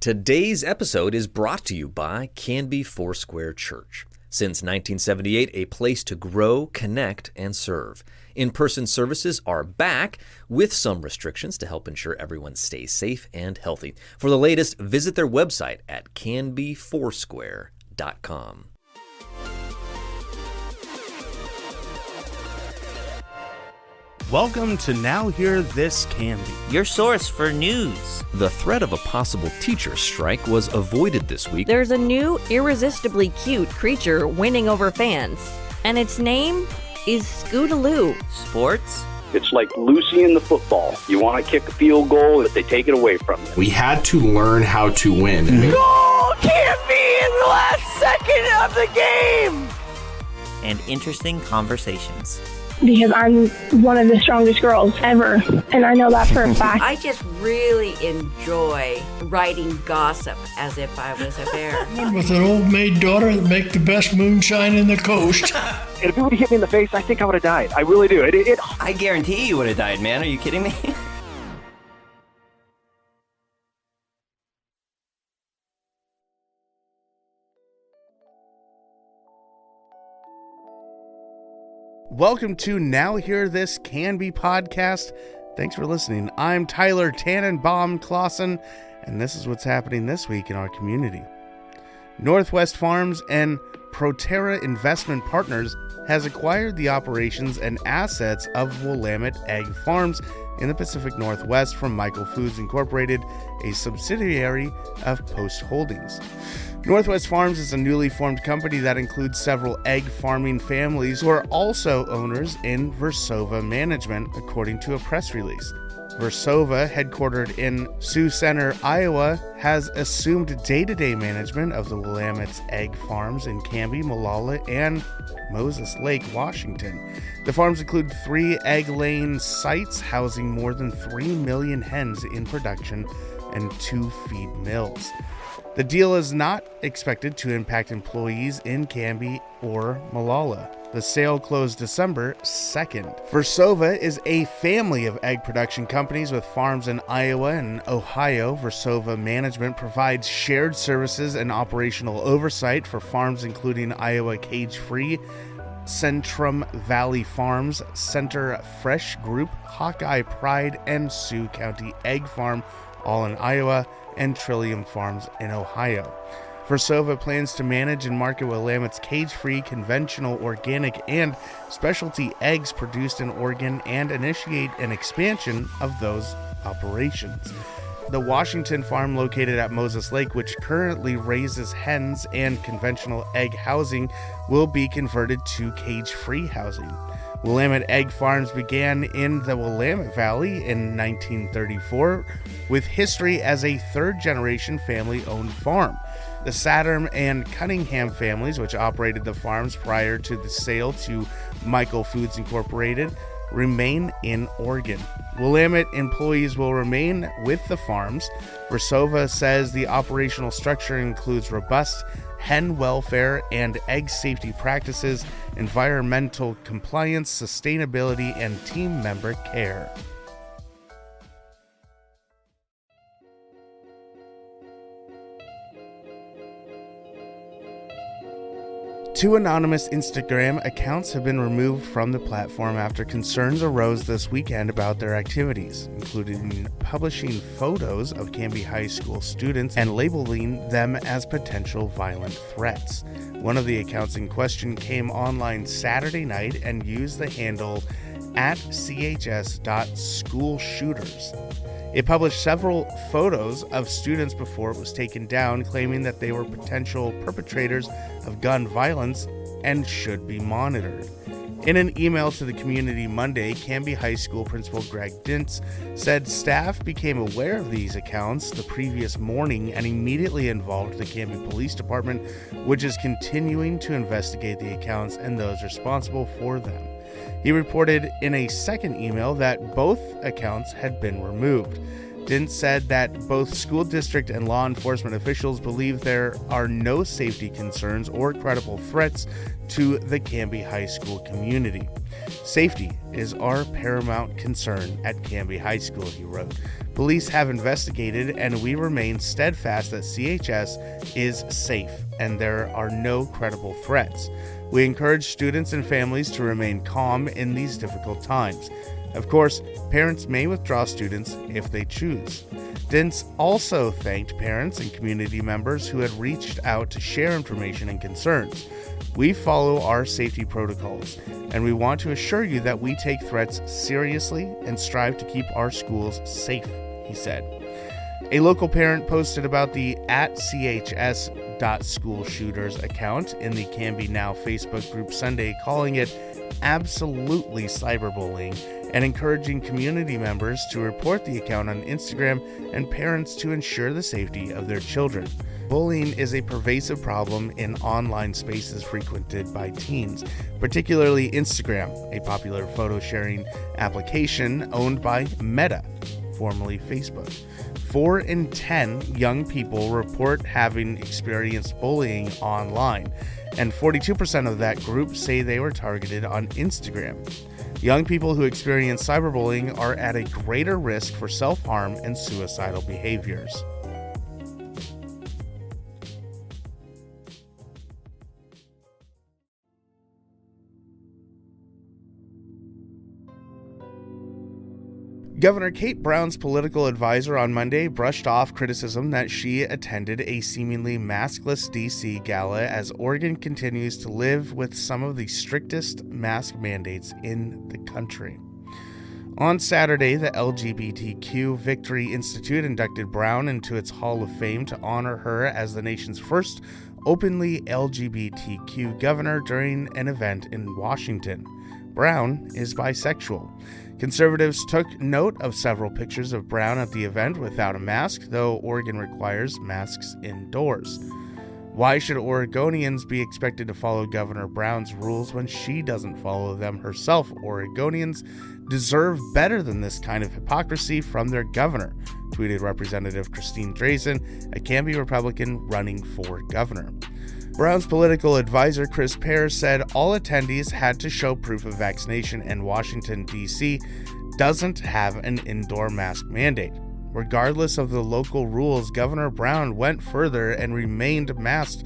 Today's episode is brought to you by Canby Foursquare Church. Since 1978, a place to grow, connect, and serve. In-person services are back with some restrictions to help ensure everyone stays safe and healthy. For the latest, visit their website at canbyfoursquare.com. Welcome to Now Hear This Canby, your source for news. The threat of a possible teacher strike was avoided this week. There's a new, irresistibly cute creature winning over fans, and its name is Scootaloo. Sports? It's like Lucy in the football. You want to kick a field goal, but they take it away from you. We had to learn how to win. Goal can't be in the last second of the game! And interesting conversations. Because I'm one of the strongest girls ever, and I know that for a fact. I just really enjoy writing gossip as if I was a bear. With an old maid daughter that make the best moonshine in the coast. And if it would have hit me in the face, I think I would have died. I really do. I guarantee you would have died, man. Are you kidding me? Welcome to Now Hear This Canby podcast. Thanks for listening. I'm Tyler Tannenbaum-Clausen, and this is what's happening this week in our community. Northwest Farms and Proterra Investment Partners has acquired the operations and assets of Willamette Egg Farms in the Pacific Northwest from Michael Foods Incorporated, a subsidiary of Post Holdings. Northwest Farms is a newly formed company that includes several egg farming families who are also owners in Versova Management, according to a press release. Versova, headquartered in Sioux Center, Iowa, has assumed day-to-day management of the Willamette Egg Farms in Canby, Molalla, and Moses Lake, Washington. The farms include 3 egg-laying sites housing more than 3 million hens in production and 2 feed mills. The deal is not expected to impact employees in Canby or Molalla. The sale closed December 2nd. Versova is a family of egg production companies with farms in Iowa and Ohio. Versova Management provides shared services and operational oversight for farms including Iowa Cage Free, Centrum Valley Farms, Center Fresh Group, Hawkeye Pride, and Sioux County Egg Farm, all in Iowa, and Trillium Farms in Ohio. Versova plans to manage and market Willamette's cage-free, conventional, organic, and specialty eggs produced in Oregon and initiate an expansion of those operations. The Washington farm located at Moses Lake, which currently raises hens and conventional egg housing, will be converted to cage-free housing. Willamette Egg Farms began in the Willamette Valley in 1934, with history as a third-generation family-owned farm. The Saturn and Cunningham families, which operated the farms prior to the sale to Michael Foods Incorporated, remain in Oregon. Willamette employees will remain with the farms. Versova says the operational structure includes robust hen welfare and egg safety practices, environmental compliance, sustainability, and team member care. Two anonymous Instagram accounts have been removed from the platform after concerns arose this weekend about their activities, including publishing photos of Canby High School students and labeling them as potential violent threats. One of the accounts in question came online Saturday night and used the handle @chs.schoolshooters. It published several photos of students before it was taken down, claiming that they were potential perpetrators of gun violence and should be monitored. In an email to the community Monday, Canby High School Principal Greg Dintz said staff became aware of these accounts the previous morning and immediately involved the Canby Police Department, which is continuing to investigate the accounts and those responsible for them. He reported in a second email that both accounts had been removed. Dentz said that both school district and law enforcement officials believe there are no safety concerns or credible threats to the Canby High School community. Safety is our paramount concern at Canby High School, he wrote. Police have investigated and we remain steadfast that CHS is safe and there are no credible threats. We encourage students and families to remain calm in these difficult times. Of course, parents may withdraw students if they choose. Dentz also thanked parents and community members who had reached out to share information and concerns. We follow our safety protocols, and we want to assure you that we take threats seriously and strive to keep our schools safe, he said. A local parent posted about the @CHS.schoolshooters account in the Canby Now Facebook group Sunday, calling it absolutely cyberbullying and encouraging community members to report the account on Instagram and parents to ensure the safety of their children. Bullying is a pervasive problem in online spaces frequented by teens, particularly Instagram, a popular photo sharing application owned by Meta, formerly Facebook. 4 in 10 young people report having experienced bullying online, and 42% of that group say they were targeted on Instagram. Young people who experience cyberbullying are at a greater risk for self-harm and suicidal behaviors. Governor Kate Brown's political advisor on Monday brushed off criticism that she attended a seemingly maskless D.C. gala as Oregon continues to live with some of the strictest mask mandates in the country. On Saturday, the LGBTQ Victory Institute inducted Brown into its Hall of Fame to honor her as the nation's first openly LGBTQ governor during an event in Washington. Brown is bisexual. Conservatives took note of several pictures of Brown at the event without a mask, though Oregon requires masks indoors. Why should Oregonians be expected to follow Governor Brown's rules when she doesn't follow them herself? Oregonians deserve better than this kind of hypocrisy from their governor, tweeted Representative Christine Drazen, a Canby Republican running for governor. Brown's political advisor Chris Pear said all attendees had to show proof of vaccination, and Washington, D.C. doesn't have an indoor mask mandate. Regardless of the local rules, Governor Brown went further and remained masked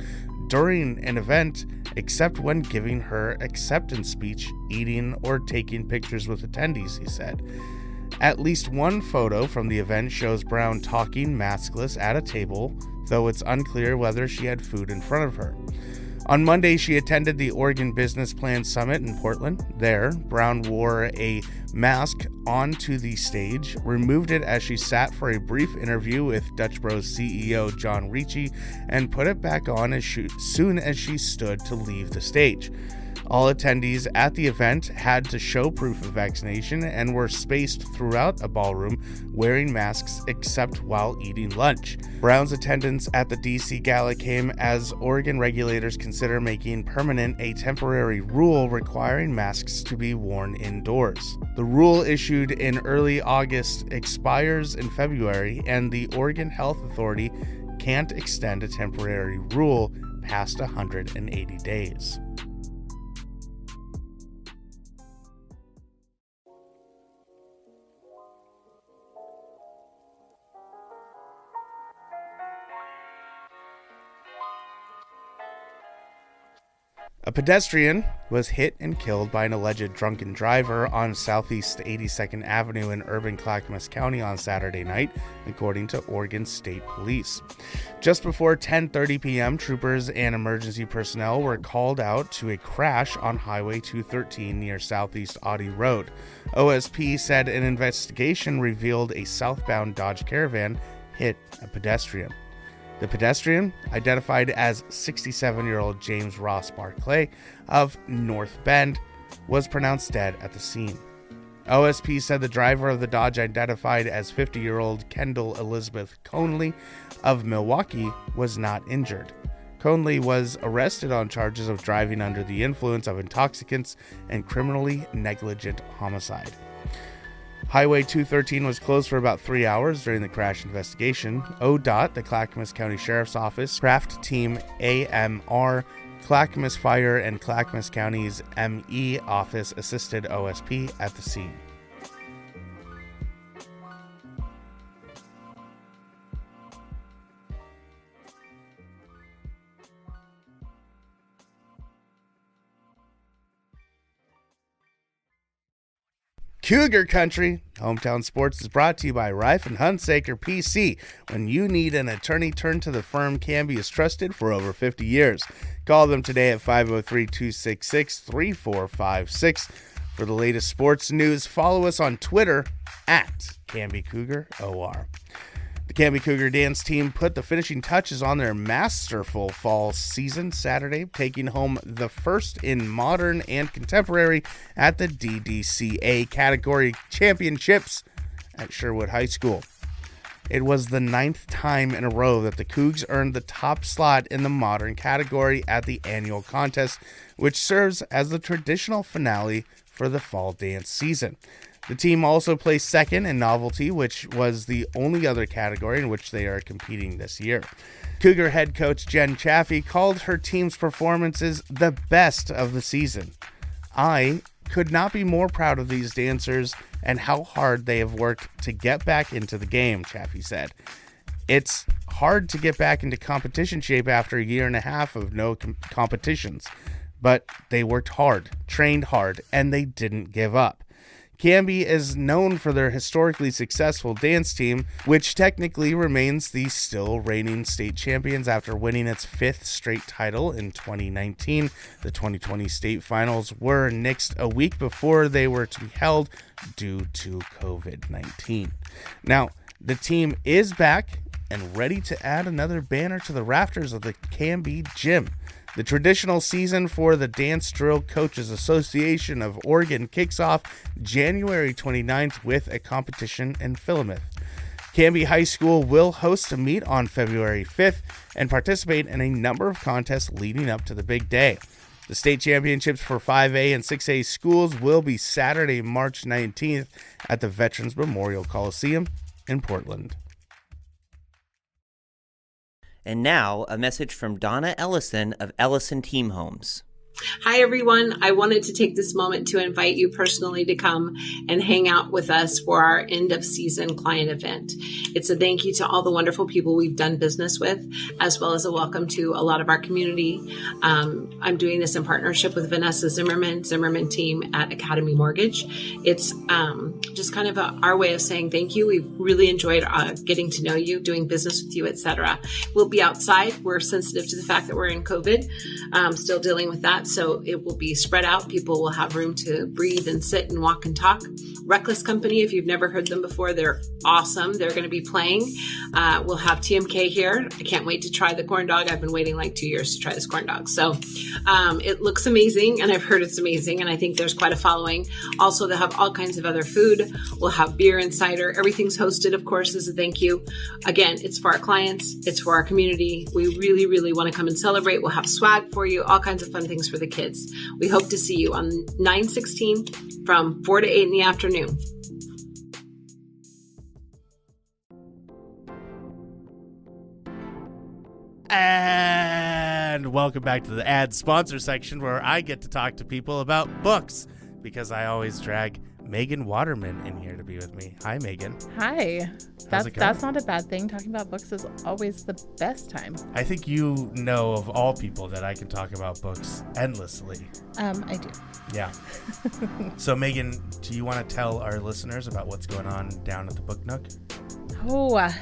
during an event, except when giving her acceptance speech, eating, or taking pictures with attendees, he said. At least one photo from the event shows Brown talking maskless at a table, though it's unclear whether she had food in front of her. On Monday, she attended the Oregon Business Plan Summit in Portland. There, Brown wore a mask onto the stage, removed it as she sat for a brief interview with Dutch Bros CEO John Ricci, and put it back on as soon as she stood to leave the stage. All attendees at the event had to show proof of vaccination and were spaced throughout a ballroom wearing masks except while eating lunch. Brown's attendance at the DC Gala came as Oregon regulators consider making permanent a temporary rule requiring masks to be worn indoors. The rule, issued in early August, expires in February, and the Oregon Health Authority can't extend a temporary rule past 180 days. A pedestrian was hit and killed by an alleged drunken driver on Southeast 82nd Avenue in urban Clackamas County on Saturday night, according to Oregon State Police. Just before 10:30 p.m., troopers and emergency personnel were called out to a crash on Highway 213 near Southeast Audie Road. OSP said an investigation revealed a southbound Dodge Caravan hit a pedestrian. The pedestrian, identified as 67-year-old James Ross Barclay of North Bend, was pronounced dead at the scene. OSP said the driver of the Dodge, identified as 50-year-old Kendall Elizabeth Conley of Milwaukee, was not injured. Conley was arrested on charges of driving under the influence of intoxicants and criminally negligent homicide. Highway 213 was closed for about 3 hours during the crash investigation. ODOT, the Clackamas County Sheriff's Office, Craft Team AMR, Clackamas Fire, and Clackamas County's ME Office assisted OSP at the scene. Cougar Country, Hometown Sports is brought to you by Reif and Hunsaker PC. When you need an attorney, turn to the firm Canby is trusted for over 50 years. Call them today at 503-266-3456. For the latest sports news, follow us on Twitter at Canby Cougar OR. The Canby Cougar dance team put the finishing touches on their masterful fall season Saturday, taking home the first in modern and contemporary at the DDCA category championships at Sherwood High School. It was the 9th time in a row that the Cougs earned the top slot in the modern category at the annual contest, which serves as the traditional finale for the fall dance season. The team also placed second in novelty, which was the only other category in which they are competing this year. Cougar head coach Jen Chaffee called her team's performances the best of the season. I could not be more proud of these dancers and how hard they have worked to get back into the game, Chaffee said. It's hard to get back into competition shape after a year and a half of no competitions, but they worked hard, trained hard, and they didn't give up. Canby is known for their historically successful dance team, which technically remains the still reigning state champions after winning its 5th straight title in 2019. The 2020 state finals were nixed a week before they were to be held due to COVID-19. Now, the team is back and ready to add another banner to the rafters of the Canby gym. The traditional season for the Dance Drill Coaches Association of Oregon kicks off January 29th with a competition in Willamette. Canby High School will host a meet on February 5th and participate in a number of contests leading up to the big day. The state championships for 5A and 6A schools will be Saturday, March 19th at the Veterans Memorial Coliseum in Portland. And now, a message from Donna Ellison of Ellison Team Homes. Hi, everyone. I wanted to take this moment to invite you personally to come and hang out with us for our end of season client event. It's a thank you to all the wonderful people we've done business with, as well as a welcome to a lot of our community. I'm doing this in partnership with Vanessa Zimmerman team at Academy Mortgage. It's just kind of our way of saying thank you. We've really enjoyed getting to know you, doing business with you, etc. We'll be outside. We're sensitive to the fact that we're in COVID, still dealing with that. So it will be spread out. People will have room to breathe and sit and walk and talk. Reckless Company, if you've never heard them before, they're awesome. They're going to be playing. We'll have TMK here. I can't wait to try the corn dog. I've been waiting like 2 years to try this corn dog. So it looks amazing, and I've heard it's amazing, and I think there's quite a following. Also, they'll have all kinds of other food. We'll have beer and cider. Everything's hosted, of course, as a thank you. Again, it's for our clients. It's for our community. We really, really want to come and celebrate. We'll have swag for you, all kinds of fun things for the kids. We hope to see you on 9/16 from 4 to 8 in the afternoon. And welcome back to the ad sponsor section where I get to talk to people about books because I always drag Megan Waterman in here to be with me. Hi, Megan. Hi. That's not a bad thing. Talking about books is always the best time. I think you know of all people that I can talk about books endlessly. I do. Yeah. So, Megan, do you want to tell our listeners about what's going on down at the Book Nook? Oh, at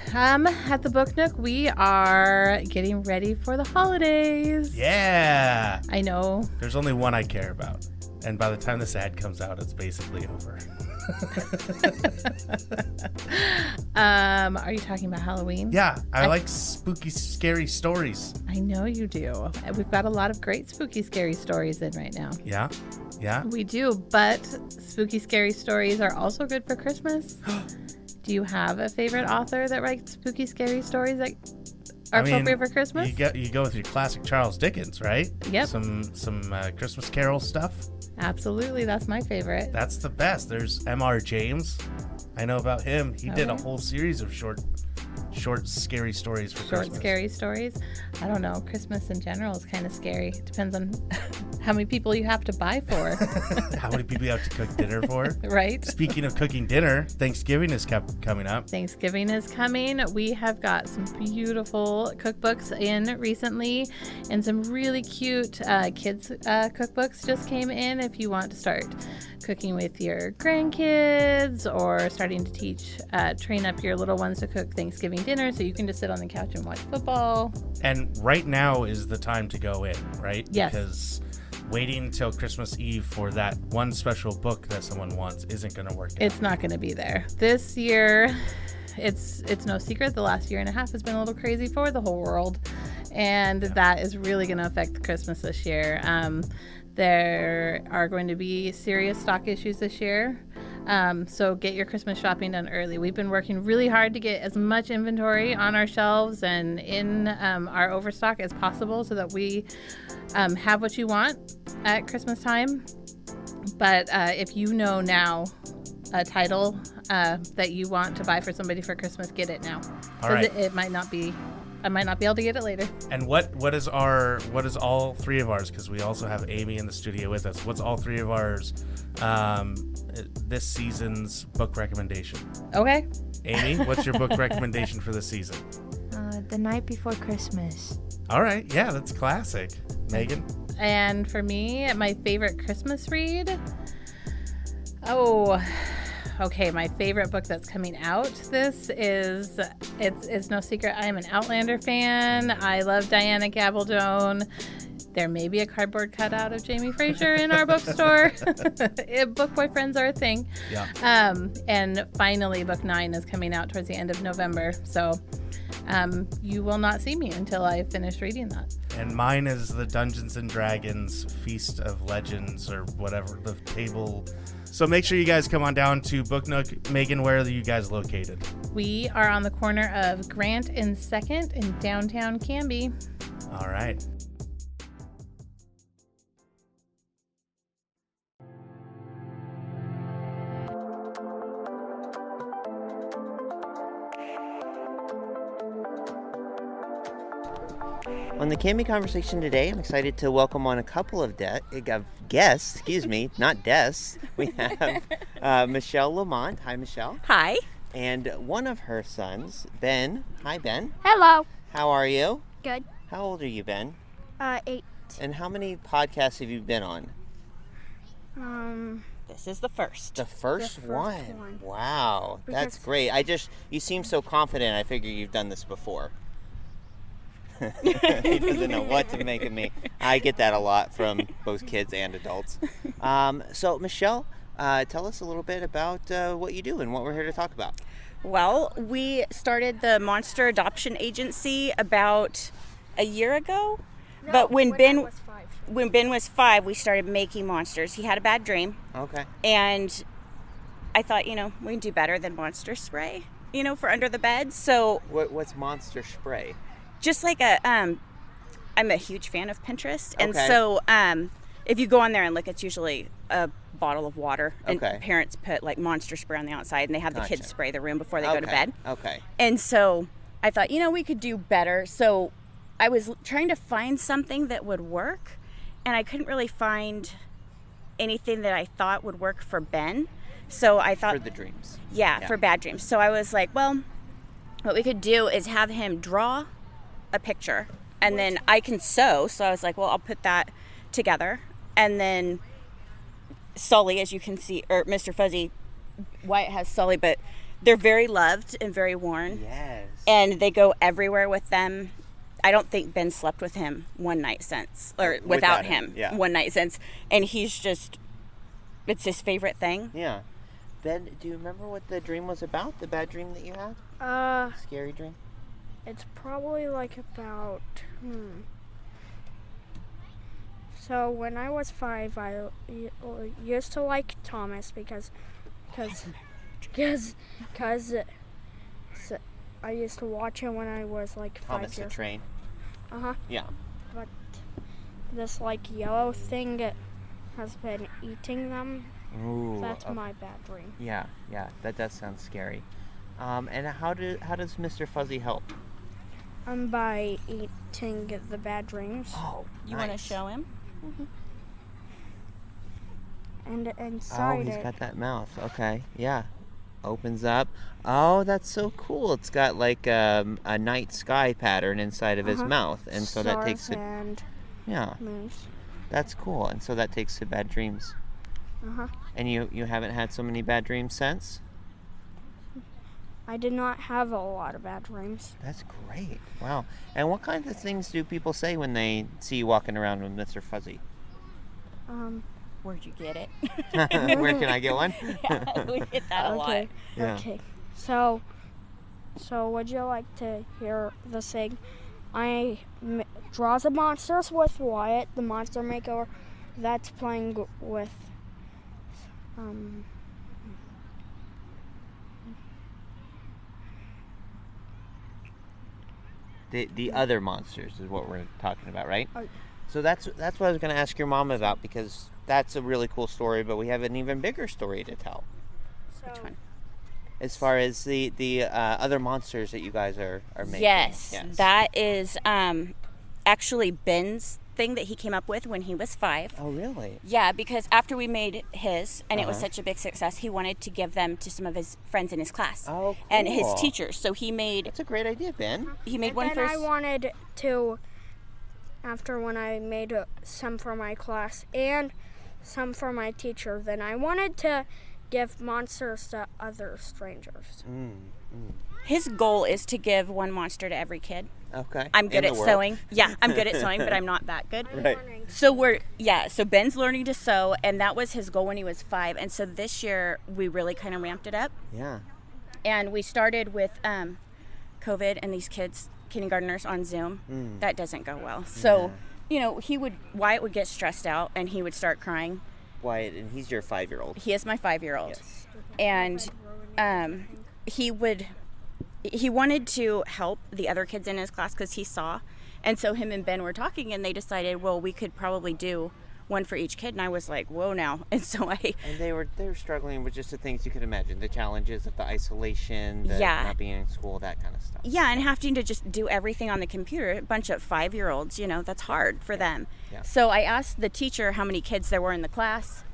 the Book Nook, we are getting ready for the holidays. Yeah. I know. There's only one I care about. And by the time this ad comes out, it's basically over. Are you talking about Halloween? Yeah, I like spooky, scary stories. I know you do. We've got a lot of great spooky, scary stories in right now. Yeah, yeah. We do, but spooky, scary stories are also good for Christmas. Do you have a favorite author that writes spooky, scary stories that are appropriate for Christmas? You go with your classic Charles Dickens, right? Yep. Some Christmas Carol stuff. Absolutely, that's my favorite. That's the best. There's M.R. James. I know about him. He did a whole series of short scary stories for Christmas. Short scary stories. I don't know. Christmas in general is kind of scary. It depends on how many people you have to buy for. How many people you have to cook dinner for. Right. Speaking of cooking dinner, Thanksgiving is coming up. Thanksgiving is coming. We have got some beautiful cookbooks in recently, and some really cute kids cookbooks just came in if you want to start cooking with your grandkids or starting to train up your little ones to cook Thanksgiving dinner so you can just sit on the couch and watch football. And right now is the time to go in, right? Yes. Because waiting until Christmas Eve for that one special book that someone wants isn't going to work out. It's not going to be there. This year, it's no secret, the last year and a half has been a little crazy for the whole world. And that is really going to affect Christmas this year. There are going to be serious stock issues this year. So get your Christmas shopping done early. We've been working really hard to get as much inventory on our shelves and in our overstock as possible so that we have what you want at Christmas time. But if you know now a title that you want to buy for somebody for Christmas, get it now. Because it might not be... I might not be able to get it later. And what is all three of ours? Because we also have Amy in the studio with us. What's all three of ours this season's book recommendation? Okay. Amy, what's your book recommendation for this season? The Night Before Christmas. All right. Yeah, that's classic. Megan? And for me, my favorite Christmas read? Okay, my favorite book that's coming out it's no secret I am an Outlander fan. I love Diana Gabaldon. There may be a cardboard cutout of Jamie Fraser in our bookstore. Book boyfriends are a thing. Yeah. And finally, book 9 is coming out towards the end of November. So you will not see me until I finish reading that. And mine is the Dungeons and Dragons Feast of Legends or whatever, the table. So make sure you guys come on down to Book Nook. Megan, where are you guys located? We are on the corner of Grant and 2nd in downtown Canby. All right. On the Canby Conversation today, I'm excited to welcome on a couple of guests, not guests. We have Michelle LaMont. Hi, Michelle. Hi. And one of her sons, Ben. Hi, Ben. Hello. How are you? Good. How old are you, Ben? 8. And how many podcasts have you been on? This is the first. The first one. Wow, that's great. You seem so confident. I figure you've done this before. He doesn't know what to make of me. I get that a lot from both kids and adults. So, Michelle, tell us a little bit about what you do and what we're here to talk about. Well, we started the Monster Adoption Agency about a year ago. No, but when Ben was 5. When Ben was 5, we started making monsters. He had a bad dream. Okay. And I thought, we can do better than monster spray, for under the bed. So what's monster spray? Just like I'm a huge fan of Pinterest. And so if you go on there and look, it's usually a bottle of water. And parents put like monster spray on the outside and they have the kids spray the room before they go to bed. Okay. And so I thought, we could do better. So I was trying to find something that would work. And I couldn't really find anything that I thought would work for Ben. So I thought... For the dreams. Yeah, for bad dreams. So I was like, well, what we could do is have him draw a picture and then I can sew. So I was like, well, I'll put that together. And then Sully, as you can see, or Mr. Fuzzy, Wyatt has Sully, but they're very loved and very worn. Yes. And they go everywhere with them. I don't think Ben slept with him one night since, or without him one night since. And he's just, it's his favorite thing. Yeah. Ben, do you remember what the dream was about? The bad dream that you had? Scary dream? It's probably like about, So when I was 5, I used to like Thomas because I used to watch him when I was like 5 years old. Thomas the Train? Uh-huh. Yeah. But this like yellow thing has been eating them. Ooh, That's my bad dream. Yeah, that does sound scary. And how does Mr. Fuzzy help? By eating the bad dreams. Oh, you want to show him? Mm-hmm. And inside he's got that mouth. Okay, yeah. Opens up. Oh, that's so cool. It's got like a night sky pattern inside of his mouth, and so that takes it. And moons. That's cool, and so that takes to bad dreams. And you haven't had so many bad dreams since? I did not have a lot of bad dreams. That's great. Wow. And what kinds of things do people say when they see you walking around with Mr. Fuzzy? Where'd you get it? Where can I get one? Yeah, we get that a lot. Yeah. Okay. So would you like to hear the saying? I draw the monsters with Wyatt, the monster maker that's playing with The other monsters is what we're talking about, right? So that's what I was going to ask your mom about, because that's a really cool story, but we have an even bigger story to tell. Which one? As far as the other monsters that you guys are making. Yes, that is actually Ben's thing that he came up with when he was 5. Oh, really? Yeah, because after we made his, and it was such a big success, he wanted to give them to some of his friends in his class. Oh, cool. And his teachers. So he made... That's a great idea, Ben. He made one for... I wanted to, after when I made some for my class and some for my teacher, then I wanted to give monsters to other strangers. His goal is to give one monster to every kid. Okay. I'm good at sewing. Yeah, I'm good at sewing, but I'm not that good. Right. So Ben's learning to sew, and that was his goal when he was 5. And so this year we really kind of ramped it up. Yeah. And we started with COVID and these kids, kindergartners, on Zoom. That doesn't go well. So, Wyatt would get stressed out and he would start crying. Wyatt, and he's your 5-year-old. He is my 5-year-old. Yes. And he wanted to help the other kids in his class because he saw. And so him and Ben were talking, and they decided, well, we could probably do one for each kid. And I was like, whoa, now. And so And they were struggling with just the things you could imagine, the challenges of the isolation, not being in school, that kind of stuff. Yeah, and having to just do everything on the computer. A bunch of 5-year-olds, that's hard for them. Yeah. So I asked the teacher how many kids there were in the class,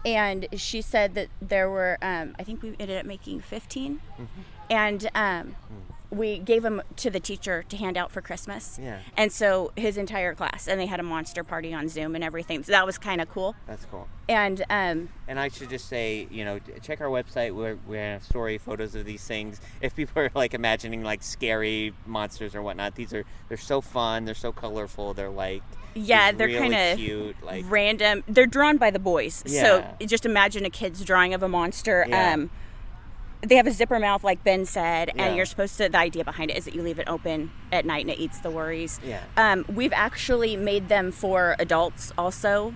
and she said that there were, I think we ended up making 15. And we gave them to the teacher to hand out for Christmas. Yeah. And so his entire class, and they had a monster party on Zoom and everything. So that was kind of cool. That's cool. And I should just say, check our website where we have story photos of these things. If people are like imagining like scary monsters or whatnot, they're so fun. They're so colorful. They're like they're really kind of cute, like random. They're drawn by the boys. Yeah. So just imagine a kid's drawing of a monster. Yeah. They have a zipper mouth, like Ben said, Yeah. and you're supposed to, the idea behind it is that you leave it open at night and it eats the worries. Yeah. We've actually made them for adults also,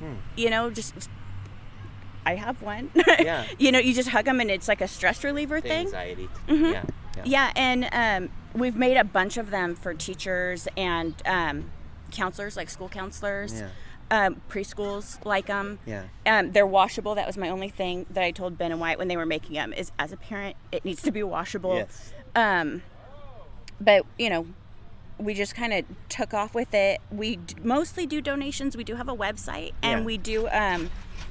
I have one. Yeah. You just hug them and it's like a stress reliever thing. Anxiety. Mm-hmm. Yeah. And we've made a bunch of them for teachers and counselors, like school counselors. Yeah. Preschools like them. Yeah. They're washable. That was my only thing that I told Ben and Wyatt when they were making them, is as a parent, it needs to be washable. Yes. But, we just kind of took off with it. We mostly do donations. We do have a website, and we do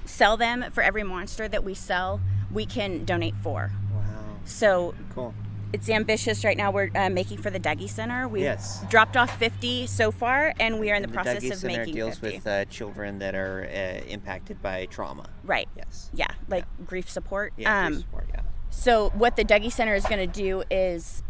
sell them. For every monster that we sell, we can donate for. Wow. So cool. It's ambitious right now. We're making for the Dougie Center. We've dropped off 50 so far, and we are in the process Dougie of Center making 50. deals with children that are impacted by trauma. Right. Yes. Yeah, like grief support. Yeah, grief support, yeah. So what the Dougie Center is going to do is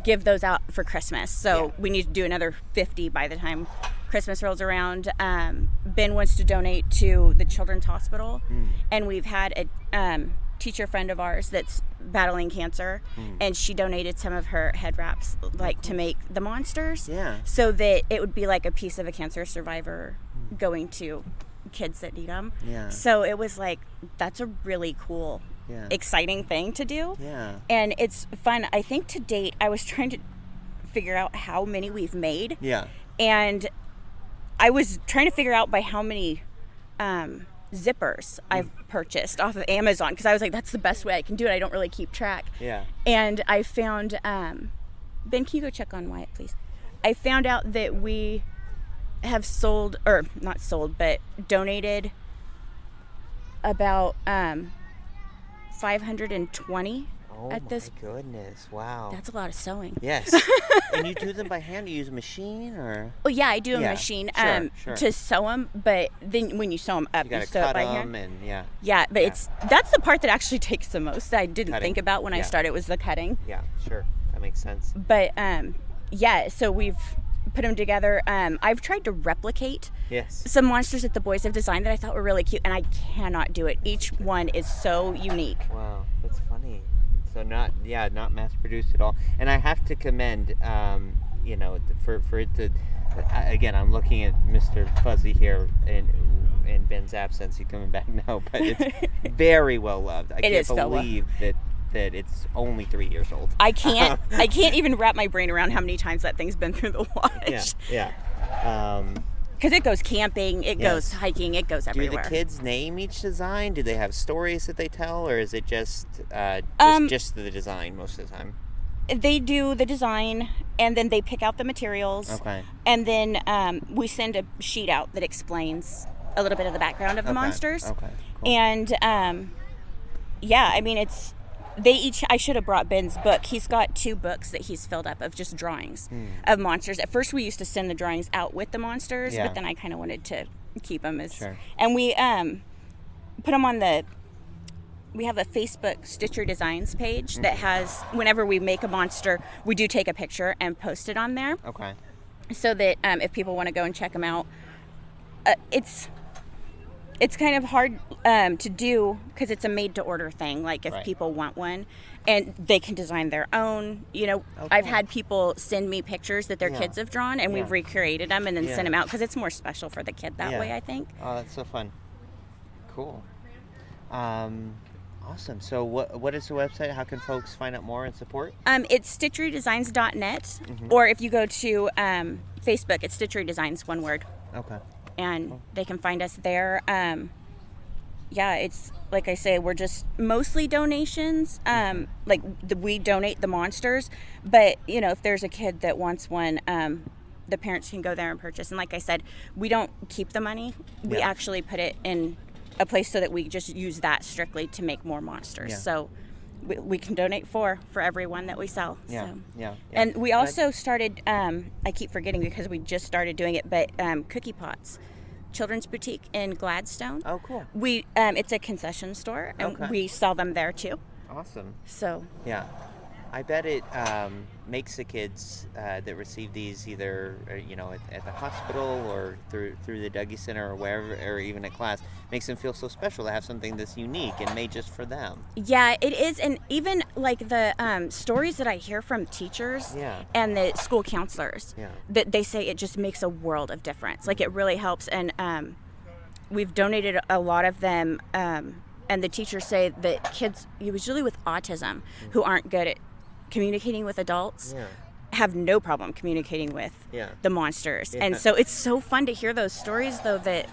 give those out for Christmas. So we need to do another 50 by the time Christmas rolls around. Ben wants to donate to the Children's Hospital, and we've had a teacher friend of ours that's battling cancer, and she donated some of her head wraps to make the monsters, so that it would be like a piece of a cancer survivor going to kids that need them. So it was like, that's a really cool exciting thing to do, and it's fun. I think to date, I was trying to figure out how many we've made, and I was trying to figure out by how many zippers I've purchased off of Amazon because I was like, that's the best way I can do it. I don't really keep track. Yeah. And I found, Ben, can you go check on Wyatt, please? I found out that we have sold, or not sold, but donated about 520 at this. Oh my goodness! Wow. That's a lot of sewing. Yes. And you do them by hand? Do you use a machine or? Oh yeah, I do a machine sure. to sew them, but then when you sew them up, you sew it by hand. And But that's the part that actually takes the most. That I didn't think about when I started was the cutting. Yeah, sure, that makes sense. But so we've put them together. I've tried to replicate some monsters that the boys have designed that I thought were really cute, and I cannot do it. Each one is so unique. Wow, that's funny. So not mass produced at all. And I have to commend, for it to, again, I'm looking at Mr. Fuzzy here in Ben's absence. He's coming back now, but it's very well loved. I can't believe that it's only 3 years old. I can't even wrap my brain around how many times that thing's been through the wash. Yeah. Because it goes camping, it goes hiking, it goes everywhere. Do the kids name each design? Do they have stories that they tell, or is it just the design most of the time? They do the design, and then they pick out the materials. Okay. And then we send a sheet out that explains a little bit of the background of the monsters. Okay. Cool. And it's. I should have brought Ben's book. He's got 2 books that he's filled up of just drawings of monsters. At first we used to send the drawings out with the monsters, but then I kind of wanted to keep them as... Sure. And we put them on we have a Facebook Stitcher Designs page that has, whenever we make a monster, we do take a picture and post it on there. Okay. So that if people want to go and check them out, it's kind of hard to do because it's a made-to-order thing. Like if people want one, and they can design their own. I've had people send me pictures that their kids have drawn, and we've recreated them and then send them out because it's more special for the kid that way, I think. Oh, that's so fun. Cool. Awesome. So what is the website? How can folks find out more and support? It's stitcherydesigns.net, or if you go to Facebook, it's Stitchery Designs, one word. Okay. And they can find us there. It's like I say, we're just mostly donations. We donate the monsters, but if there's a kid that wants one, the parents can go there and purchase. And like I said, we don't keep the money. We actually put it in a place so that we just use that strictly to make more monsters. So we can donate for everyone that we sell. And we also started, I keep forgetting because we just started doing it, but Cookie Pots Children's Boutique in Gladstone. Oh, cool. We it's a concession store, and we sell them there too. Awesome. So yeah, I bet it makes the kids that receive these either at the hospital or through the Dougie Center or wherever, or even at class, makes them feel so special to have something that's unique and made just for them. Yeah, it is. And even like the stories that I hear from teachers and the school counselors, that they say it just makes a world of difference. Like it really helps. And we've donated a lot of them. And the teachers say that kids, usually with autism, who aren't good at communicating with adults, have no problem communicating with the monsters. And so it's so fun to hear those stories, though, that,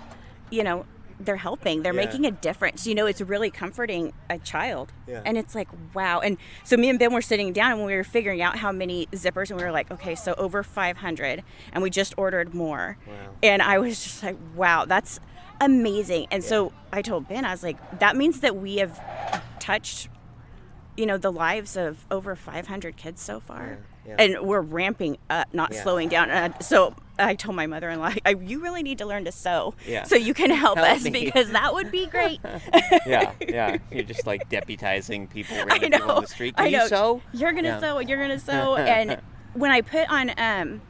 they're helping. They're making a difference. It's really comforting a child. And it's like, wow. And so me and Ben were sitting down and we were figuring out how many zippers, and we were like, okay, so over 500, and we just ordered more. Wow. And I was just like, wow, that's amazing. And so I told Ben, I was like, that means that we have touched the lives of over 500 kids so far. And we're ramping up, not slowing down. So I told my mother-in-law, you really need to learn to sew so you can help us me. Because that would be great. You're just like deputizing people, random people on the street. Can you sew? You're going to sew, you're going to sew. And when I put on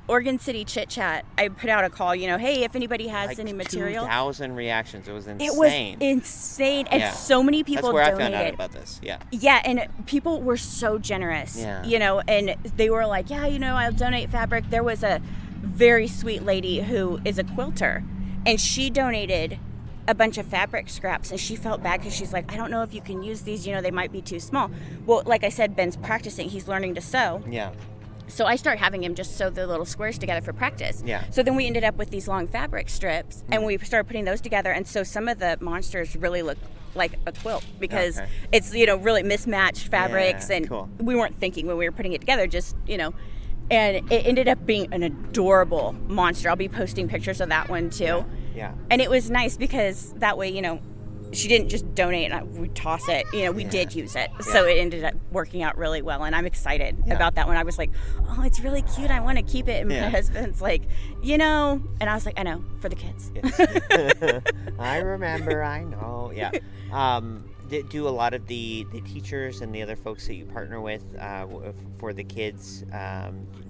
Oregon City Chit Chat, I put out a call, hey, if anybody has any material. 2,000 reactions. It was insane. It was insane. And so many people donated. That's where I found out about this. Yeah, and people were so generous. And they were like, I'll donate fabric. There was a very sweet lady who is a quilter, and she donated a bunch of fabric scraps, and she felt bad because she's like, I don't know if you can use these, they might be too small. Well, like I said, Ben's practicing. He's learning to sew. So I start having him just sew the little squares together for practice. Yeah. So then we ended up with these long fabric strips, and we started putting those together. And so some of the monsters really look like a quilt because it's, really mismatched fabrics. And we weren't thinking when we were putting it together, just, and it ended up being an adorable monster. I'll be posting pictures of that one too. Yeah. And it was nice because that way, she didn't just donate and we toss it. We did use it. So it ended up working out really well. And I'm excited about that one. I was like, oh, it's really cute. I want to keep it. And my husband's like, and I was like, I know, for the kids. I remember. I know. Yeah. Do a lot of the teachers and the other folks that you partner with for the kids,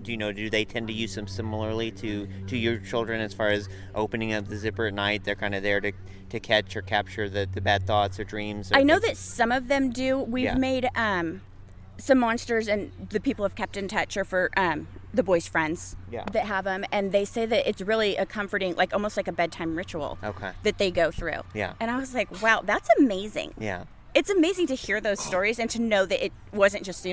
do they tend to use them similarly to your children as far as opening up the zipper at night? They're kind of there to catch or capture the bad thoughts or dreams? I know that some of them do. We've made some monsters, and the people have kept in touch are for the boys' friends that have them, and they say that it's really a comforting, like almost like a bedtime ritual that they go through. Yeah. And I was like, wow, that's amazing. Yeah. It's amazing to hear those stories and to know that it wasn't just,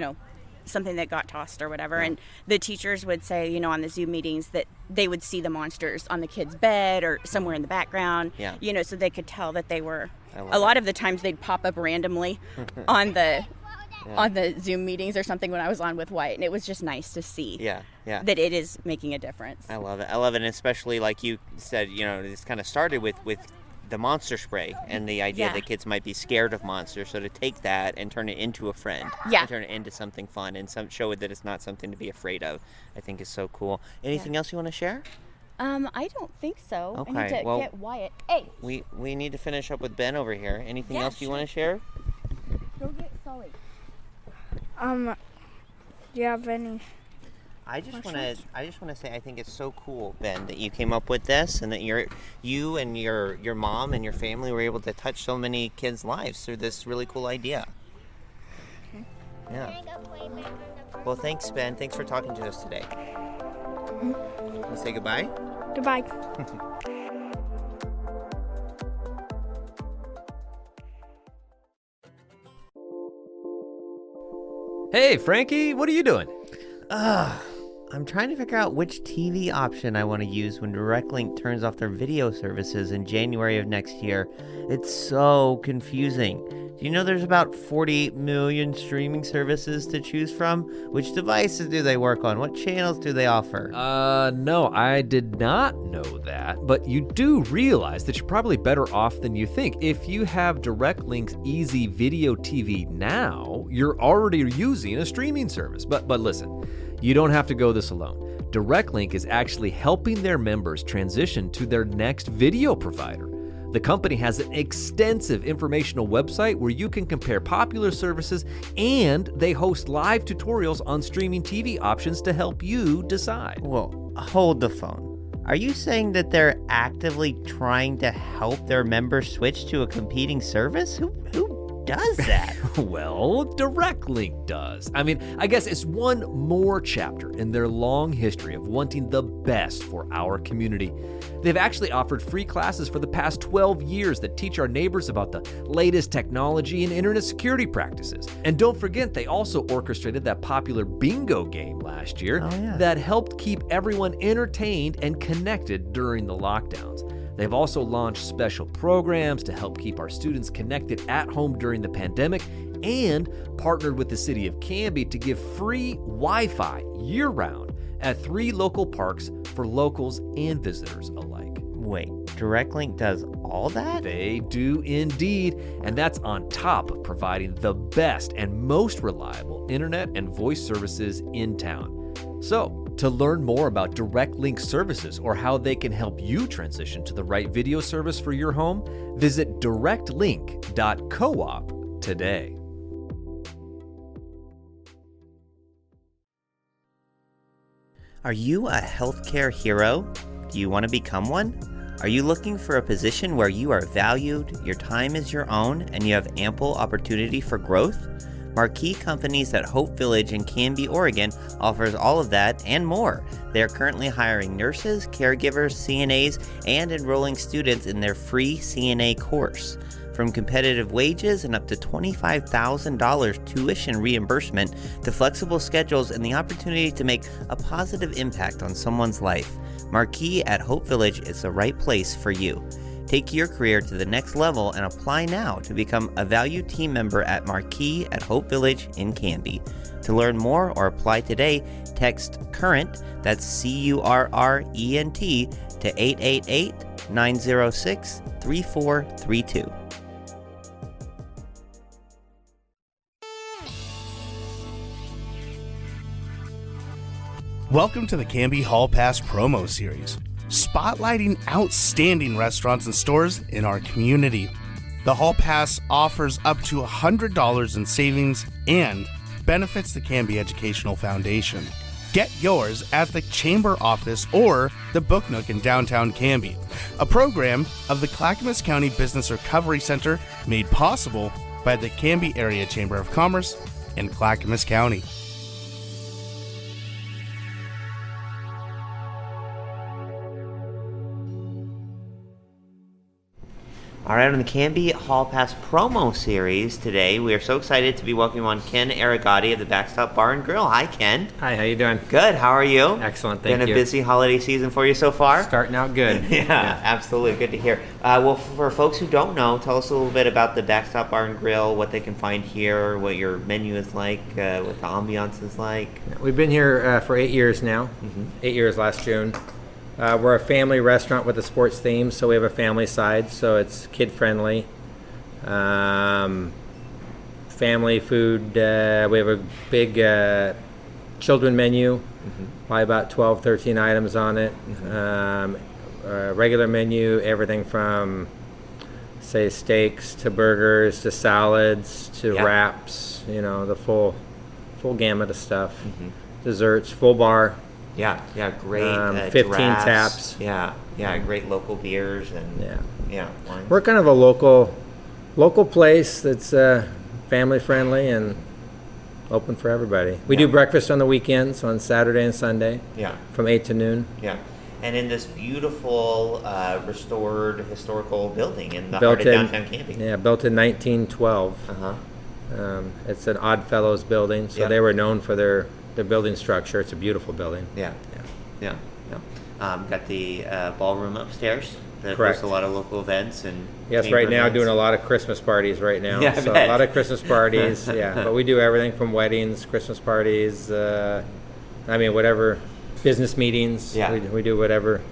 something that got tossed or whatever. And the teachers would say, on the Zoom meetings that they would see the monsters on the kids' bed or somewhere in the background, so they could tell that they were, a lot of the times they'd pop up randomly on the Zoom meetings or something when I was on with White, and it was just nice to see that it is making a difference. I love it. And especially like you said, this kind of started with the monster spray and the idea that kids might be scared of monsters. So to take that and turn it into a friend, and turn it into something fun and show it that it's not something to be afraid of, I think is so cool. Anything else you want to share? I don't think so. Okay, I need to get Wyatt. Hey. We need to finish up with Ben over here. Anything else you want to share? Go get Sully. Do you have any? I just want to say I think it's so cool, Ben, that you came up with this and that you and your mom and your family were able to touch so many kids' lives through this really cool idea. Okay. Yeah. Well, thanks, Ben. Thanks for talking to us today. We'll say goodbye. Goodbye. Hey, Frankie, what are you doing? I'm trying to figure out which TV option I want to use when DirectLink turns off their video services in January of next year. It's so confusing. Do you know there's about 48 million streaming services to choose from? Which devices do they work on? What channels do they offer? No, I did not know that. But you do realize that you're probably better off than you think. If you have DirectLink's Easy Video TV now, you're already using a streaming service. But listen, you don't have to go this alone. DirectLink is actually helping their members transition to their next video provider. The company has an extensive informational website where you can compare popular services, and they host live tutorials on streaming TV options to help you decide. Well, hold the phone. Are you saying that they're actively trying to help their members switch to a competing service? Who does that? Well, DirectLink does. I mean, I guess it's one more chapter in their long history of wanting the best for our community. They've actually offered free classes for the past 12 years that teach our neighbors about the latest technology and internet security practices. And don't forget, they also orchestrated that popular bingo game last year that helped keep everyone entertained and connected during the lockdowns. They've also launched special programs to help keep our students connected at home during the pandemic, and partnered with the city of Canby to give free Wi-Fi year-round at 3 local parks for locals and visitors alike. Wait, DirectLink does all that? They do indeed, and that's on top of providing the best and most reliable internet and voice services in town. So, to learn more about DirectLink services or how they can help you transition to the right video service for your home, visit directlink.coop today. Are you a healthcare hero? Do you want to become one? Are you looking for a position where you are valued, your time is your own, and you have ample opportunity for growth? Marquee Companies at Hope Village in Canby, Oregon offers all of that and more. They are currently hiring nurses, caregivers, CNAs, and enrolling students in their free CNA course. From competitive wages and up to $25,000 tuition reimbursement to flexible schedules and the opportunity to make a positive impact on someone's life, Marquee at Hope Village is the right place for you. Take your career to the next level and apply now to become a valued team member at Marquee at Hope Village in Canby. To learn more or apply today, text CURRENT, that's CURRENT, to 888-906-3432. Welcome to the Canby Hall Pass promo series, spotlighting outstanding restaurants and stores in our community. The Hall Pass offers up to $100 in savings and benefits the Canby Educational Foundation. Get yours at the Chamber Office or the Book Nook in downtown Canby, a program of the Clackamas County Business Recovery Center made possible by the Canby Area Chamber of Commerce in Clackamas County. All right, on the Canby Hall Pass promo series today, we are so excited to be welcoming on Ken Arrigotti of the Backstop Bar and Grill. Hi, Ken. Hi, how you doing? Good. How are you? Excellent, thank you. Been a busy holiday season for you so far? Starting out good. Yeah, absolutely. Good to hear. Well, for folks who don't know, tell us a little bit about the Backstop Bar and Grill, what they can find here, what your menu is like, what the ambiance is like. We've been here for 8 years now. 8 years last June. We're a family restaurant with a sports theme, so we have a family side, so it's kid-friendly. Family food, we have a big children menu, probably about 12, 13 items on it. Regular menu, everything from, say, steaks to burgers to salads to wraps, you know, the full gamut of stuff. Desserts, full bar. Yeah, great. 15 drafts. taps. Yeah, great local beers and wines. We're kind of a local place that's family friendly and open for everybody. We do breakfast on the weekends on Saturday and Sunday. Yeah. From 8 to noon. Yeah. And in this beautiful restored historical building in the heart of downtown Canby. Yeah, built in 1912. It's an Oddfellows building, so they were known for their building structure. It's a beautiful building. Yeah. Got the ballroom upstairs that Correct. hosts a lot of local events and right now events. Doing a lot of Christmas parties right now. Yeah, so a lot of Christmas parties. But we do everything from weddings, Christmas parties. Whatever, business meetings. Yeah. We do whatever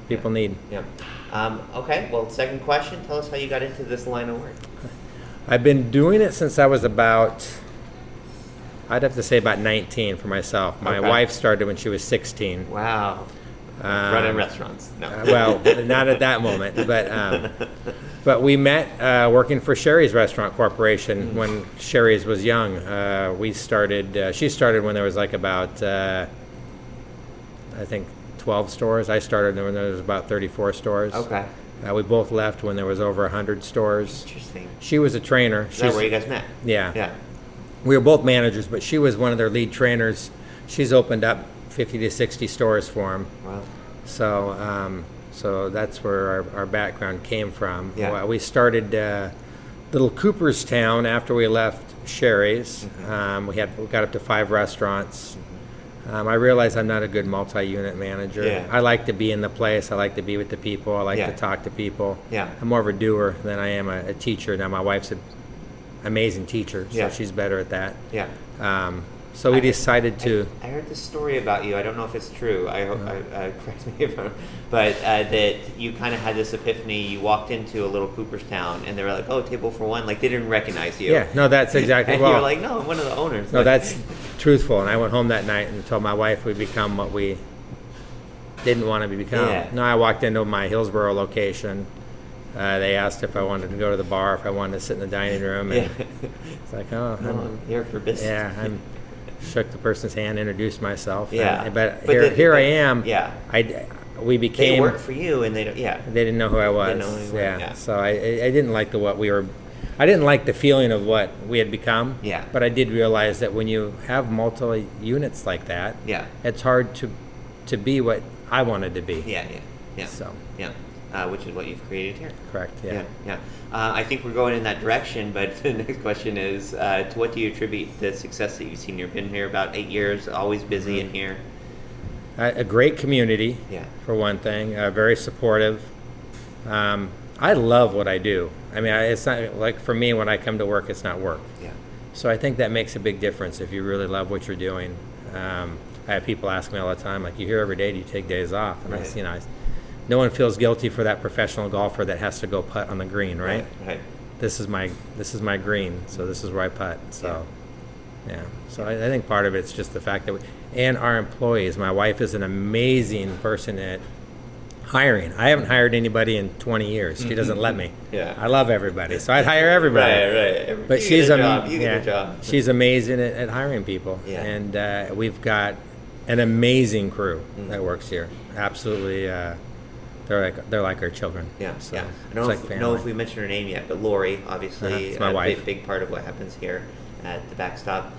people need. Yeah. Okay. Well, second question. Tell us how you got into this line of work. I've been doing it since I was about 19 for myself. My wife started when she was 16. Wow. Running restaurants. No. Well, not at that moment, but we met working for Sherry's Restaurant Corporation when Sherry's was young. She started when there was like about, I think 12 stores. I started when there was about 34 stores. Okay. We both left when there was over 100 stores. Interesting. She was a trainer. Is that where you guys met? Yeah. Yeah. We were both managers, but she was one of their lead trainers. She's opened up 50 to 60 stores for them. Wow. So that's where our background came from. Yeah. We started little Cooperstown after we left Sherry's. We got up to 5 restaurants. I realized I'm not a good multi-unit manager. Yeah. I like to be in the place. I like to be with the people. I like to talk to people. Yeah. I'm more of a doer than I am a teacher. Now my wife's an amazing teacher, so she's better at that. Yeah. So we decided to. I heard this story about you. I don't know if it's true. I hope. Correct me if I'm. But that you kind of had this epiphany. You walked into a little Cooperstown, and they were like, "Oh, table for one." Like they didn't recognize you. Yeah. No, that's exactly. And well, you're like, "No, I'm one of the owners." No, that's truthful. And I went home that night and told my wife we'd become what we didn't want to become. Yeah. No, I walked into my Hillsborough location. They asked if I wanted to go to the bar, if I wanted to sit in the dining room. And it's like, oh, I'm here for business. Yeah, I shook the person's hand, introduced myself. Yeah. But here I am. Yeah. We became. They worked for you, and they don't. Yeah. They didn't know who I was. They didn't know who you were, yeah. So I didn't like I didn't like the feeling of what we had become. Yeah. But I did realize that when you have multiple units like that, yeah, it's hard to be what I wanted to be. Yeah. So. Yeah. which is what you've created here. Correct. Yeah. I think we're going in that direction, but the next question is, to what do you attribute the success that you've seen? You've been here about 8 years, always busy in here. A great community, for one thing, very supportive. I love what I do. I mean, it's not like, for me, when I come to work, it's not work. Yeah. So I think that makes a big difference if you really love what you're doing. I have people ask me all the time, like, you here every day, do you take days off? And no one feels guilty for that professional golfer that has to go putt on the green, right? Right. This is my green, so this is where I putt. So, So I think part of it's just the fact that and our employees. My wife is an amazing person at hiring. I haven't hired anybody in 20 years. She doesn't let me. Yeah. I love everybody, so I'd hire everybody. Right. But she's a job. She's amazing at hiring people. Yeah. And we've got an amazing crew that works here. Absolutely, they're like our children. Yeah. So I don't know if we mentioned her name yet, but Lori, obviously, it's my wife. Big part of what happens here at the Backstop.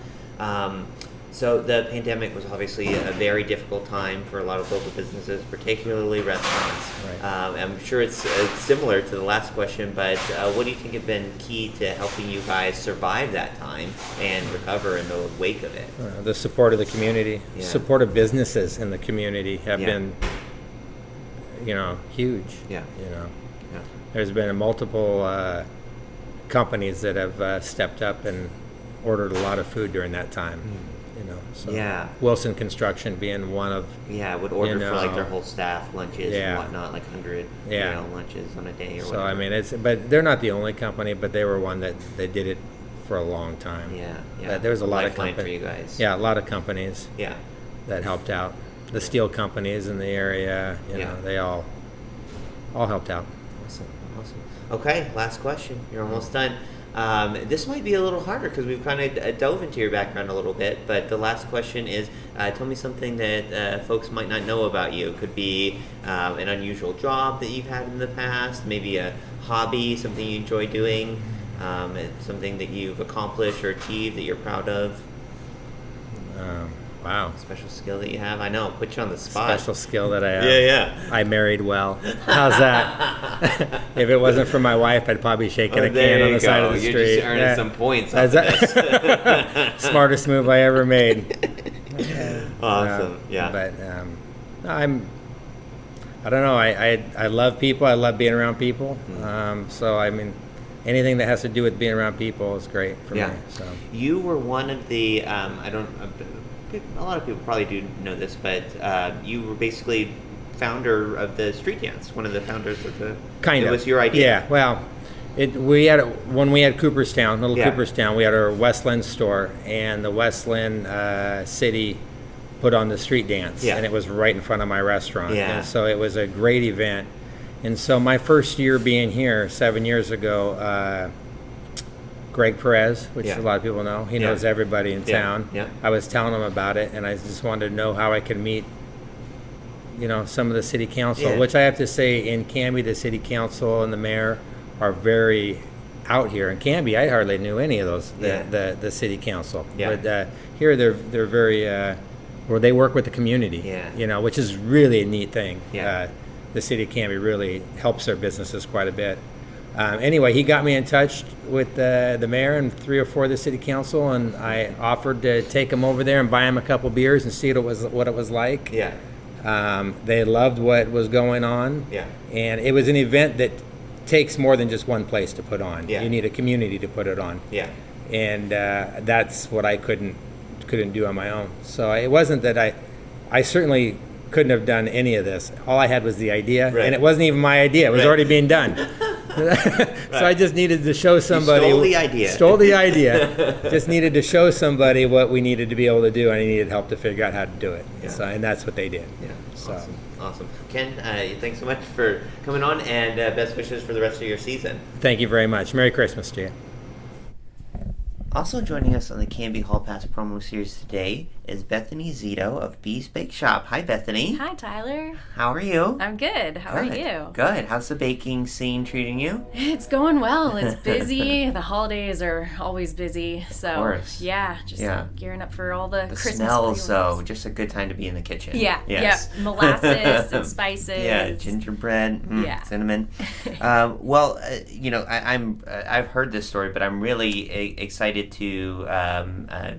So the pandemic was obviously a very difficult time for a lot of local businesses, particularly restaurants. Right. I'm sure it's similar to the last question, but what do you think have been key to helping you guys survive that time and recover in the wake of it? The support of the community, support of businesses in the community have been, huge. Yeah. There's been multiple companies that have stepped up and ordered a lot of food during that time. So Wilson Construction being one of would order for like their whole staff lunches and whatnot, like 100 lunches on a day or whatever. I mean, but they're not the only company, but they were one that they did it for a long time. But there was a lot of companies for you guys. A lot of companies that helped out. The steel companies in the area, they all helped out. Awesome. Okay, last question. You're almost done. This might be a little harder because we've kind of dove into your background a little bit, but the last question is, tell me something that folks might not know about you. It could be an unusual job that you've had in the past, maybe a hobby, something you enjoy doing, something that you've accomplished or achieved that you're proud of. Wow. Special skill that you have. I know, put you on the spot. Special skill that I have. Yeah. I married well. How's that? If it wasn't for my wife, I'd probably be shaking a can on the side of the street. You're just earning some points off this. Smartest move I ever made. Awesome. But I don't know. I love people. I love being around people. So I mean, anything that has to do with being around people is great for me. So you were one of the a lot of people probably do know this, but you were basically founder of the street dance. One of the founders of the. It was your idea. Yeah. Well, when we had Cooperstown, Cooperstown, we had our Westland store, and the Westland city put on the street dance, and it was right in front of my restaurant. And so it was a great event. And so my first year being here 7 years ago, Greg Perez, which a lot of people know, he knows everybody in town. I was telling him about it, and I just wanted to know how I could meet, some of the city council, which I have to say, in Canby, the city council and the mayor are very out here. In Canby, I hardly knew any of those, the city council. But here they're very, where they work with the community, which is really a neat thing. The city of Canby really helps their businesses quite a bit. Anyway, he got me in touch with the mayor and 3 or 4 of the city council, and I offered to take him over there and buy him a couple beers and see what it was like. They loved what was going on. And it was an event that takes more than just one place to put on. You need a community to put it on. And that's what I couldn't do on my own. So it wasn't that I certainly couldn't have done any of this. All I had was the idea, and it wasn't even my idea. It was already being done. So I just needed to show somebody. You stole the idea. Just needed to show somebody what we needed to be able to do, and I needed help to figure out how to do it. So, and that's what they did. Awesome. Ken, thanks so much for coming on, and best wishes for the rest of your season. Thank you very much. Merry Christmas to you. Also joining us on the Canby Hall Pass promo series today is Bethany Zito of Bee's Bake Shop. Hi, Bethany. Hi, Tyler. How are you? I'm good. How are you? Good. How's the baking scene treating you? It's going well. It's busy. The holidays are always busy. So, of course. Yeah, gearing up for all the Christmas smells, though. Just a good time to be in the kitchen. Yeah. Yes. Yeah. Molasses and spices. Yeah, gingerbread, cinnamon. I've heard this story, but I'm really excited to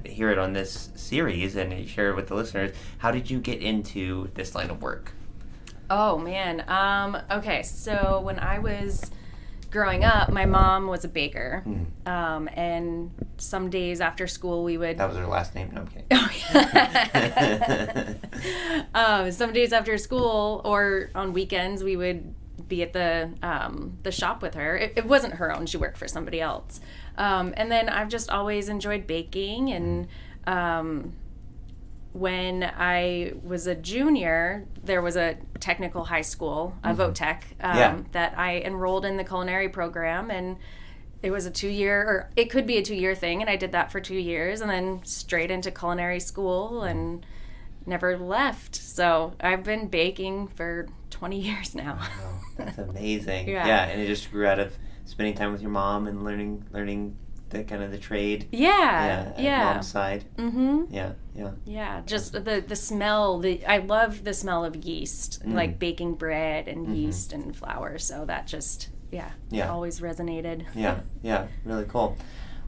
hear it on this series and share it with the listeners. How did you get into this line of work? Oh, man. Okay, so when I was growing up, my mom was a baker. And some days after school we would... That was her last name? No, I'm kidding. Oh, yeah. Some days after school or on weekends we would be at the shop with her. It wasn't her own. She worked for somebody else. And then I've just always enjoyed baking. And when I was a junior, there was a technical high school, VOTech, that I enrolled in the culinary program. And it was a 2-year, or it could be a 2-year thing. And I did that for 2 years and then straight into culinary school and never left. So I've been baking for 20 years now. Wow, that's amazing. Yeah, and it just grew out of spending time with your mom and learning the kind of the trade. Yeah. Mom's side. Mm-hmm. Yeah. Just the smell. I love the smell of yeast, like baking bread and yeast and flour. So that just always resonated. Yeah, really cool.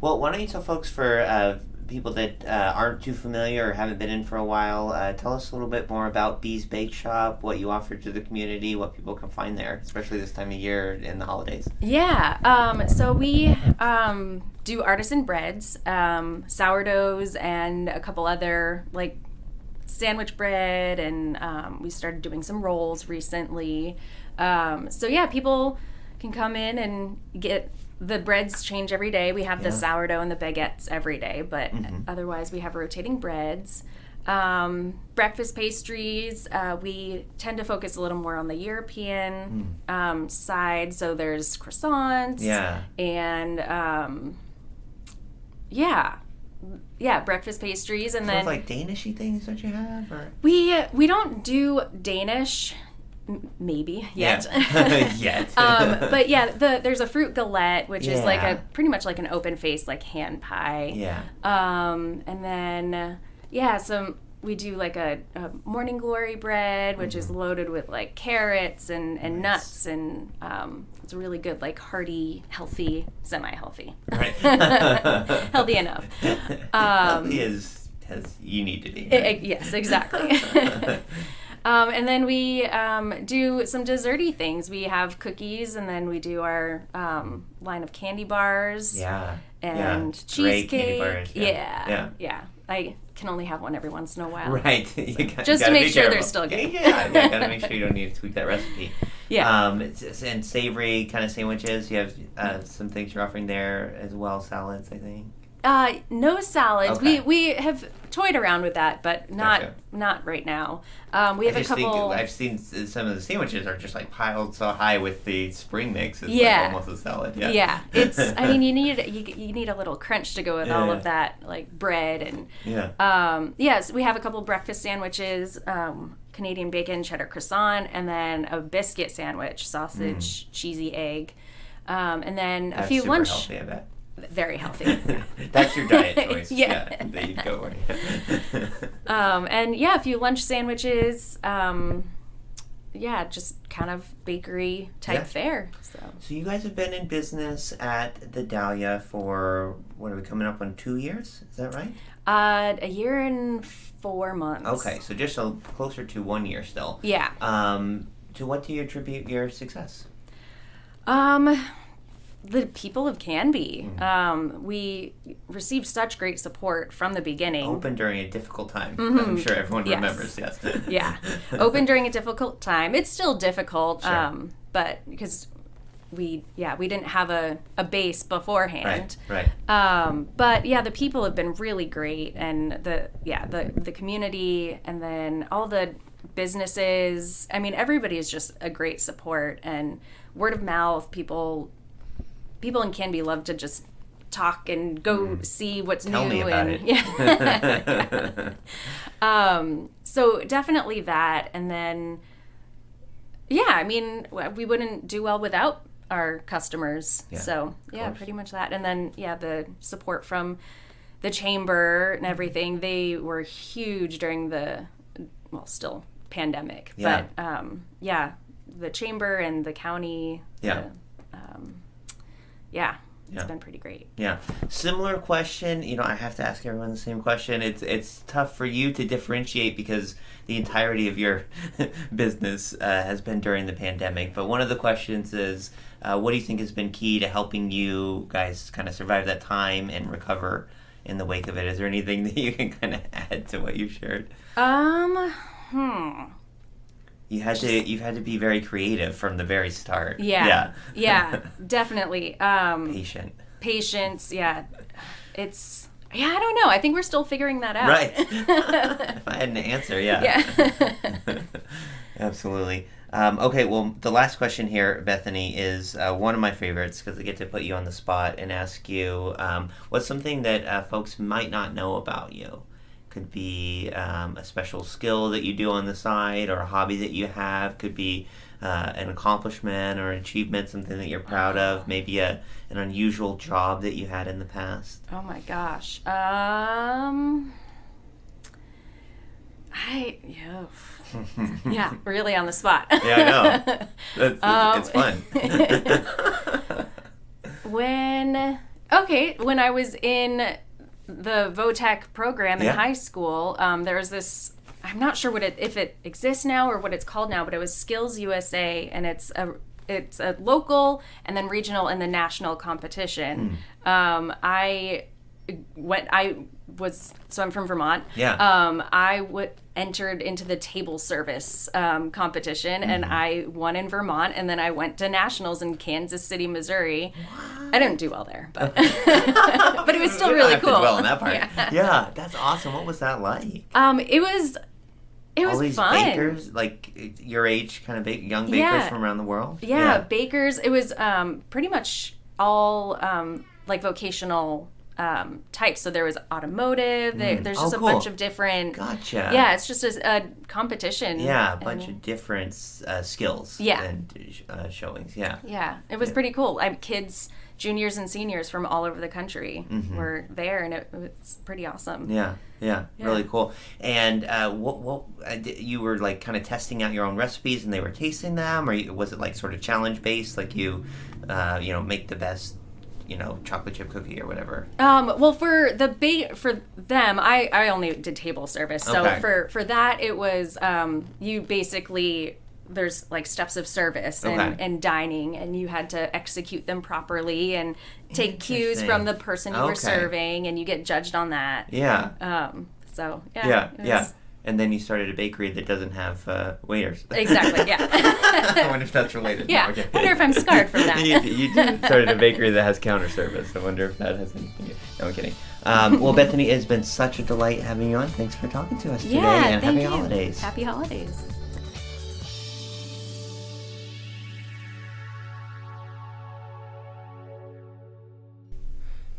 Well, why don't you tell folks, for people that aren't too familiar or haven't been in for a while, tell us a little bit more about Bee's Bake Shop, what you offer to the community, what people can find there, especially this time of year in the holidays. Yeah, so we do artisan breads, sourdoughs, and a couple other like sandwich bread, and we started doing some rolls recently. People can come in and get... The breads change every day. We have the sourdough and the baguettes every day, but otherwise we have rotating breads. Breakfast pastries, we tend to focus a little more on the European side. So there's croissants and breakfast pastries, and then like Danishy things that you have, or we don't do Danish. Maybe yet. But there's a fruit galette, which is like pretty much like an open face, like hand pie. And then we do like a morning glory bread, which is loaded with like carrots and nuts, and it's really good, like hearty, healthy, semi-healthy. Right. Healthy enough. Healthy as you need to be. Right? Yes, exactly. And then we do some desserty things. We have cookies, and then we do our line of candy bars. And cheesecake. Great candy bars. Yeah. I can only have one every once in a while. Right. Just to make sure they're still good. Yeah, gotta make sure you don't need to tweak that recipe. And savory kind of sandwiches. You have some things you're offering there as well. Salads, I think. No salads. Okay. We have toyed around with that, but not right now. We have a couple. I've seen some of the sandwiches are just like piled so high with the spring mix. It's like almost a salad. Yeah. It's. I mean, you need a little crunch to go with all of that, like bread and. So we have a couple breakfast sandwiches. Canadian bacon cheddar croissant, and then a biscuit sandwich, sausage, cheesy egg, and then a few lunch. Healthy, I bet. Very healthy. That's your diet choice. There you go. And a few lunch sandwiches. Just kind of bakery type fare. So you guys have been in business at the Dahlia for, what are we coming up on, 2 years? Is that right? A year and 4 months. Okay, so just closer to 1 year still. Yeah. To what do you attribute your success? The people of Canby. We received such great support from the beginning. Open during a difficult time. I'm sure everyone remembers. Yes. Open during a difficult time. It's still difficult, sure. But because we didn't have a base beforehand. Right. But the people have been really great, and the community, and then all the businesses. I mean, everybody is just a great support, and word of mouth. People in Canby love to just talk and go see what's Tell new. me about and, it. Yeah. So definitely that. And then, yeah, I mean, we wouldn't do well without our customers. Yeah, so yeah, pretty much that. And then, yeah, the support from the chamber and everything, they were huge during the, well, still pandemic. Yeah. But yeah, the chamber and the county. Yeah. Yeah. It's Yeah. been pretty great. Yeah. Similar question. You know, I have to ask everyone the same question. It's tough for you to differentiate because the entirety of your business has been during the pandemic. But one of the questions is, what do you think has been key to helping you guys kind of survive that time and recover in the wake of it? Is there anything that you can kind of add to what you shared? You've had to be very creative from the very start. Yeah. Yeah, definitely. Patience. Yeah. I don't know. I think we're still figuring that out. Right. If I had an answer, yeah. Absolutely. Okay, well, the last question here, Bethany, is one of my favorites because I get to put you on the spot and ask you, what's something that folks might not know about you? Could be a special skill that you do on the side or a hobby that you have. Could be an accomplishment or an achievement, something that you're proud of. Maybe an unusual job that you had in the past. Oh my gosh. Yeah, really on the spot. Yeah, I know. It's fun. When I was in the VOTEC program in high school, there was this, I'm not sure if it exists now or what it's called now, but it was Skills USA, and it's a local and then regional and then national competition. I'm from Vermont. Yeah. I entered into the table service competition, and I won in Vermont, and then I went to nationals in Kansas City, Missouri. What? I didn't do well there, but but it was still really cool. Did well in that part. Yeah, that's awesome. What was that like? It was all these fun. Bakers, like your age, kind of young bakers from around the world. Yeah, bakers. It was pretty much all like vocational types. So there was automotive. There's just a bunch of different. Gotcha. Yeah, it's just a competition. Yeah, a bunch of different skills. Yeah. And showings. Yeah. Yeah, it was pretty cool. kids, juniors and seniors from all over the country were there, and it was pretty awesome. Yeah, really cool. And what you were like kind of testing out your own recipes, and they were tasting them, or was it like sort of challenge based, like you make the best chocolate chip cookie or whatever? Well, for them, I only did table service. So for that, it was you basically, there's like steps of service and dining, and you had to execute them properly and take cues from the person you were serving, and you get judged on that. Yeah. So yeah. And then you started a bakery that doesn't have waiters. Exactly, yeah. I wonder if that's related. Yeah, No, okay. I wonder if I'm scarred from that. You started a bakery that has counter service. I wonder if that has anything to do. No, I'm kidding. Well, Bethany, it's been such a delight having you on. Thanks for talking to us today, and happy holidays. Happy holidays.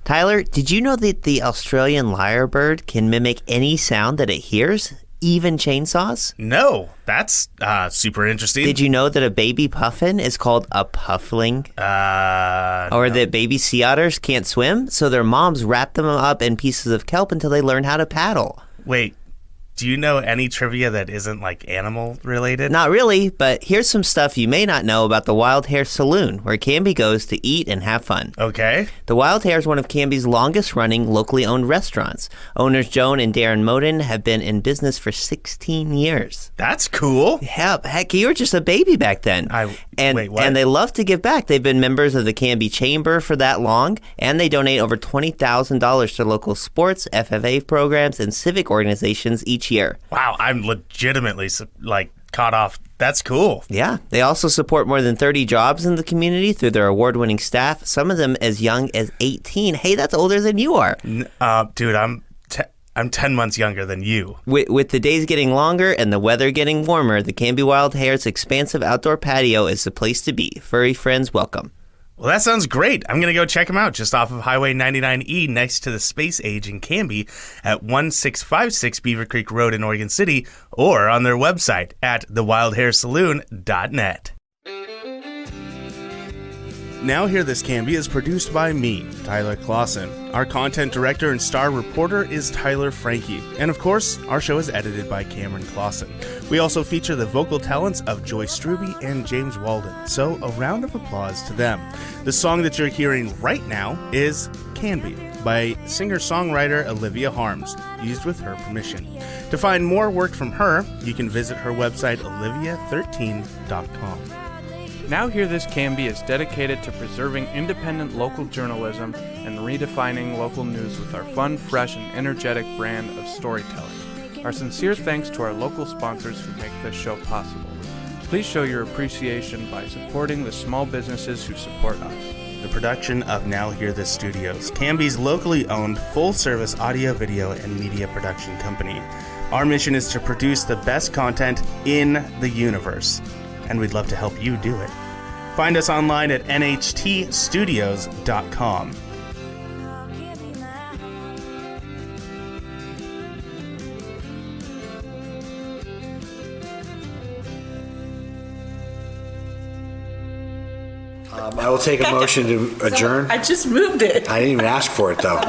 Tyler, did you know that the Australian lyrebird can mimic any sound that it hears, even chainsaws? No, that's super interesting. Did you know that a baby puffin is called a puffling? Or that baby sea otters can't swim, so their moms wrap them up in pieces of kelp until they learn how to paddle? Wait, do you know any trivia that isn't like animal related? Not really, but here's some stuff you may not know about the Wild Hare Saloon, where Canby goes to eat and have fun. Okay. The Wild Hare is one of Canby's longest running locally owned restaurants. Owners Joan and Darren Moden have been in business for 16 years. That's cool. Yeah, heck, you were just a baby back then. Wait, what? And they love to give back. They've been members of the Canby Chamber for that long, and they donate over $20,000 to local sports, FFA programs, and civic organizations each year. Wow, I'm legitimately caught off. That's cool. Yeah, they also support more than 30 jobs in the community through their award-winning staff, some of them as young as 18. Hey, that's older than you are. Dude, I'm 10 months younger than you. With the days getting longer and the weather getting warmer, the Canby Wild Hare's expansive outdoor patio is the place to be. Furry friends welcome. Well, that sounds great. I'm going to go check them out just off of Highway 99E next to the Space Age in Canby at 1656 Beaver Creek Road in Oregon City, or on their website at thewildhairsaloon.net. Now Hear This Canby is produced by me, Tyler Clausen. Our content director and star reporter is Tyler Frankie. And of course, our show is edited by Cameron Clausen. We also feature the vocal talents of Joyce Struby and James Walden, so a round of applause to them. The song that you're hearing right now is Canby by singer-songwriter Olivia Harms, used with her permission. To find more work from her, you can visit her website olivia13.com. Now Hear This Canby is dedicated to preserving independent local journalism and redefining local news with our fun, fresh, and energetic brand of storytelling. Our sincere thanks to our local sponsors who make this show possible. Please show your appreciation by supporting the small businesses who support us. The production of Now Hear This Studios, Canby's locally owned, full-service audio, video, and media production company. Our mission is to produce the best content in the universe, and we'd love to help you do it. Find us online at nhtstudios.com. I will take a motion to adjourn. I just moved it. I didn't even ask for it, though.